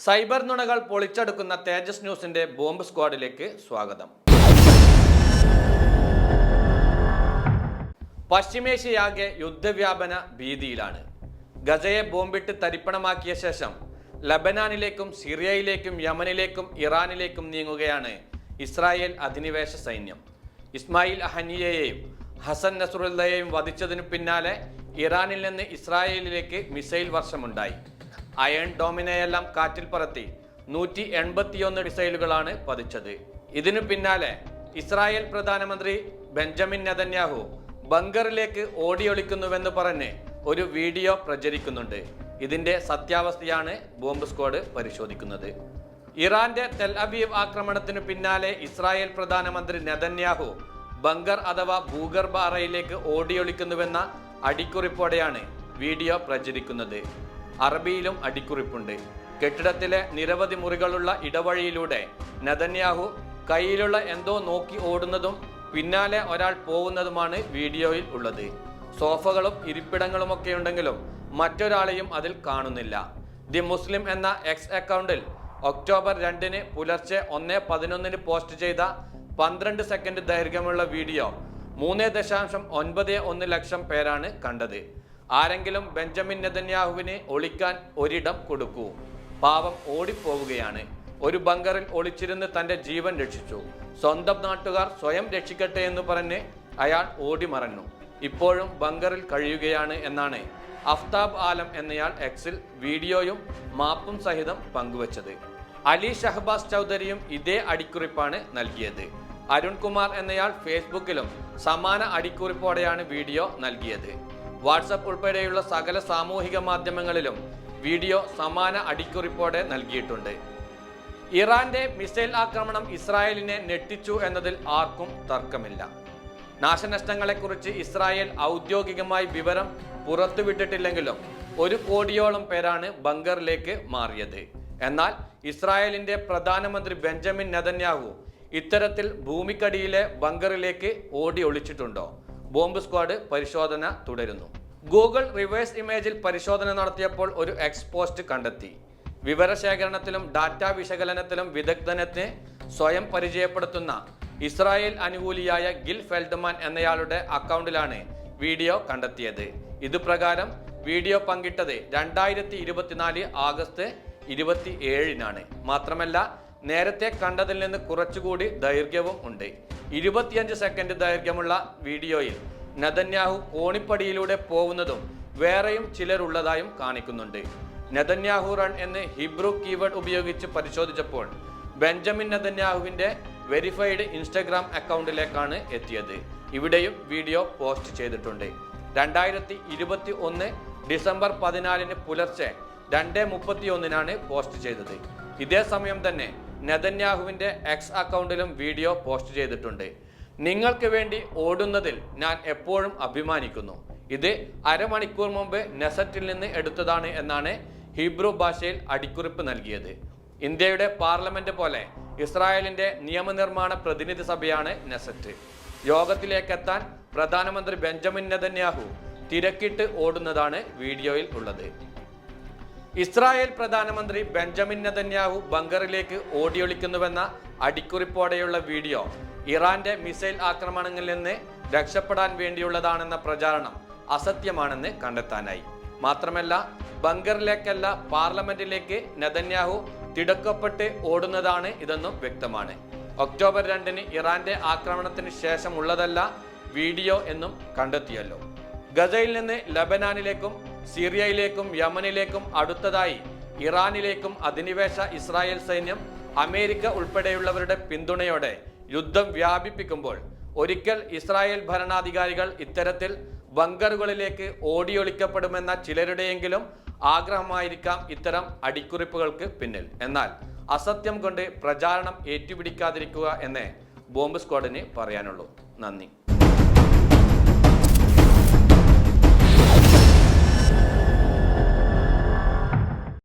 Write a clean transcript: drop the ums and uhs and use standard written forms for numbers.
Cyber നുണകൾ പൊളിച്ചെടുക്കുന്ന തേജസ് ന്യൂസിന്റെ bomb സ്ക്വാഡിലേക്ക് സ്വാഗതം. പശ്ചിമേഷ്യയാകെ യുദ്ധവ്യാപന ഭീതിയിലാണ്. ഗസയെ ബോംബിട്ട് തരിപ്പണമാക്കിയ ശേഷം ലബനാനിലേക്കും സിറിയയിലേക്കും യമനിലേക്കും ഇറാനിലേക്കും നീങ്ങുകയാണ് ഇസ്രായേൽ അധിനിവേശ സൈന്യം. ഇസ്മായിൽ ഹനിയയെയും ഹസൻ നസ്രുള്ളയെയും വധിച്ചതിനു പിന്നാലെ ഇറാനിൽ നിന്ന് ഇസ്രായേലിലേക്ക് മിസൈൽ വർഷമുണ്ടായി. അയൺ ഡോമിനെയെല്ലാം കാറ്റിൽ പറത്തി 181 മിസൈലുകളാണ് പതിച്ചത്. ഇതിനു പിന്നാലെ ഇസ്രായേൽ പ്രധാനമന്ത്രി ബെഞ്ചമിൻ നെതന്യാഹു ബങ്കറിലേക്ക് ഓടിയൊളിക്കുന്നുവെന്ന് പറഞ്ഞ് ഒരു വീഡിയോ പ്രചരിക്കുന്നുണ്ട്. ഇതിന്റെ സത്യാവസ്ഥയാണ് ബോംബ് സ്ക്വാഡ് പരിശോധിക്കുന്നത്. ഇറാന്റെ ടെൽ അവീവ് ആക്രമണത്തിനു പിന്നാലെ ഇസ്രായേൽ പ്രധാനമന്ത്രി നെതന്യാഹു ബങ്കർ അഥവാ ഭൂഗർഭ അറയിലേക്ക് ഓടിയൊളിക്കുന്നുവെന്ന അടിക്കുറിപ്പോടെയാണ് വീഡിയോ പ്രചരിക്കുന്നത്. അറബിയിലും അടിക്കുറിപ്പുണ്ട്. കെട്ടിടത്തിലെ നിരവധി മുറികളുള്ള ഇടവഴിയിലൂടെ നെതന്യാഹു കയ്യിലുള്ള എന്തോ നോക്കി ഓടുന്നതും പിന്നാലെ ഒരാൾ പോകുന്നതുമാണ് വീഡിയോയിൽ ഉള്ളത്. സോഫകളും ഇരിപ്പിടങ്ങളുമൊക്കെ ഉണ്ടെങ്കിലും മറ്റൊരാളെയും അതിൽ കാണുന്നില്ല. ദി മുസ്ലിം എന്ന എക്സ് അക്കൗണ്ടിൽ ഒക്ടോബർ 2 പുലർച്ചെ 1:11 പോസ്റ്റ് ചെയ്ത 12 സെക്കൻഡ് ദൈർഘ്യമുള്ള വീഡിയോ 3.91 ലക്ഷം പേരാണ് കണ്ടത്. ആരെങ്കിലും ബെഞ്ചമിൻ നെതന്യാഹുവിന് ഒളിക്കാൻ ഒരിടം കൊടുക്കൂ, പാവം ഓടിപ്പോവുകയാണ്. ഒരു ബങ്കറിൽ ഒളിച്ചിരുന്ന് തന്റെ ജീവൻ രക്ഷിച്ചു. സ്വന്തം നാട്ടുകാർ സ്വയം രക്ഷിക്കട്ടെ എന്ന് പറഞ്ഞ് അയാൾ ഓടിമറഞ്ഞു. ഇപ്പോഴും ബങ്കറിൽ കഴിയുകയാണ് എന്നാണ് അഫ്താബ് ആലം എന്നയാൾ എക്സിൽ വീഡിയോയും മാപ്പും സഹിതം പങ്കുവച്ചത്. അലി ഷഹബാസ് ചൗധരിയും ഇതേ അടിക്കുറിപ്പാണ് നൽകിയത്. അരുൺകുമാർ എന്നയാൾ ഫേസ്ബുക്കിലും സമാന അടിക്കുറിപ്പോടെയാണ് വീഡിയോ നൽകിയത്. വാട്സപ്പ് ഉൾപ്പെടെയുള്ള സകല സാമൂഹിക മാധ്യമങ്ങളിലും വീഡിയോ സമാന അടിക്കുറിപ്പോടെ നൽകിയിട്ടുണ്ട്. ഇറാന്റെ മിസൈൽ ആക്രമണം ഇസ്രായേലിനെ ഞെട്ടിച്ചു എന്നതിൽ ആർക്കും തർക്കമില്ല. നാശനഷ്ടങ്ങളെക്കുറിച്ച് ഇസ്രായേൽ ഔദ്യോഗികമായി വിവരം പുറത്തുവിട്ടിട്ടില്ലെങ്കിലും 1 കോടിയോളം പേരാണ് ബങ്കറിലേക്ക് മാറിയത്. എന്നാൽ ഇസ്രായേലിന്റെ പ്രധാനമന്ത്രി ബെഞ്ചമിൻ നെതന്യാഹു ഇത്തരത്തിൽ ഭൂമിക്കടിയിലെ ബങ്കറിലേക്ക് ഓടി ഒളിച്ചിട്ടുണ്ടോ? ബോംബ് സ്ക്വാഡ് പരിശോധന തുടരുന്നു. ഗൂഗിൾ റിവേഴ്സ് ഇമേജിൽ പരിശോധന നടത്തിയപ്പോൾ ഒരു എക്സ് പോസ്റ്റ് കണ്ടെത്തി. വിവരശേഖരണത്തിലും ഡാറ്റ വിശകലനത്തിലും വിദഗ്ധനെന്ന് സ്വയം പരിചയപ്പെടുത്തുന്ന ഇസ്രായേൽ അനുകൂലിയായ ഗിൽ ഫെൽഡ്മാൻ എന്നയാളുടെ അക്കൗണ്ടിലാണ് വീഡിയോ കണ്ടെത്തിയത്. ഇതുപ്രകാരം വീഡിയോ പങ്കിട്ടത് 2024 ആഗസ്റ്റ് 27 മാത്രമല്ല, നേരത്തെ കണ്ടതിൽ നിന്ന് കുറച്ചുകൂടി ദൈർഘ്യവും ഉണ്ട്. 25 സെക്കൻഡ് ദൈർഘ്യമുള്ള വീഡിയോയിൽ നെതന്യാഹു കോണിപ്പടിയിലൂടെ പോകുന്നതും വേറെയും ചിലരുള്ളതായും കാണിക്കുന്നുണ്ട്. നെതന്യാഹു റൺ എന്ന് ഹിബ്രു കീവേഡ് ഉപയോഗിച്ച് പരിശോധിച്ചപ്പോൾ ബെഞ്ചമിൻ നെതന്യാഹുവിന്റെ വെരിഫൈഡ് ഇൻസ്റ്റഗ്രാം അക്കൗണ്ടിലേക്കാണ് എത്തിയത്. ഇവിടെയും വീഡിയോ പോസ്റ്റ് ചെയ്തിട്ടുണ്ട്. 2021 ഡിസംബർ 14 പുലർച്ചെ 2:31 പോസ്റ്റ് ചെയ്തത്. ഇതേ സമയം തന്നെ നെതന്യാഹുവിന്റെ എക്സ് അക്കൗണ്ടിലും വീഡിയോ പോസ്റ്റ് ചെയ്തിട്ടുണ്ട്. നിങ്ങൾക്ക് വേണ്ടി ഓടുന്നതിൽ ഞാൻ എപ്പോഴും അഭിമാനിക്കുന്നു. ഇത് അരമണിക്കൂർ മുമ്പ് നെസറ്റിൽ നിന്ന് എടുത്തതാണ് എന്നാണ് ഹീബ്രു ഭാഷയിൽ അടിക്കുറിപ്പ് നൽകിയത്. ഇന്ത്യയുടെ പാർലമെന്റ് പോലെ ഇസ്രായേലിന്റെ നിയമനിർമ്മാണ പ്രതിനിധി സഭയാണ് നെസറ്റ്. യോഗത്തിലേക്കെത്താൻ പ്രധാനമന്ത്രി ബെഞ്ചമിൻ നെതന്യാഹു തിരക്കിട്ട് ഓടുന്നതാണ് വീഡിയോയിൽ ഉള്ളത്. ഇസ്രായേൽ പ്രധാനമന്ത്രി ബെഞ്ചമിൻ നെതന്യാഹു ബങ്കറിലേക്ക് ഓടിയൊളിക്കുന്നുവെന്ന അടിക്കുറിപ്പോടെയുള്ള വീഡിയോ ഇറാന്റെ മിസൈൽ ആക്രമണങ്ങളിൽ നിന്ന് രക്ഷപ്പെടാൻ വേണ്ടിയുള്ളതാണെന്ന പ്രചാരണം അസത്യമാണെന്ന് കണ്ടെത്താനായി. മാത്രമല്ല, ബങ്കറിലേക്കല്ല പാർലമെന്റിലേക്ക് നെതന്യാഹു തിടുക്കപ്പെട്ട് ഓടുന്നതാണ് ഇതെന്നും വ്യക്തമാണ്. ഒക്ടോബർ 2 ഇറാന്റെ ആക്രമണത്തിന് ശേഷമുള്ളതല്ല വീഡിയോ എന്നും കണ്ടെത്തിയല്ലോ. ഗസയിൽ നിന്ന് ലബനാനിലേക്കും സിറിയയിലേക്കും യമനിലേക്കും അടുത്തതായി ഇറാനിലേക്കും അധിനിവേശ ഇസ്രായേൽ സൈന്യം അമേരിക്ക ഉൾപ്പെടെയുള്ളവരുടെ പിന്തുണയോടെ യുദ്ധം വ്യാപിപ്പിക്കുമ്പോൾ ഒരിക്കൽ ഇസ്രായേൽ ഭരണാധികാരികൾ ഇത്തരത്തിൽ ബങ്കറുകളിലേക്ക് ഓടിയൊളിക്കപ്പെടുമെന്ന ചിലരുടെയെങ്കിലും ആഗ്രഹമായിരിക്കാം ഇത്തരം അടിക്കുറിപ്പുകൾക്ക് പിന്നിൽ. എന്നാൽ അസത്യം കൊണ്ട് പ്രചാരണം ഏറ്റുപിടിക്കാതിരിക്കുക എന്നേ ബോംബ് സ്ക്വാഡിന് പറയാനുള്ളൂ. നന്ദി.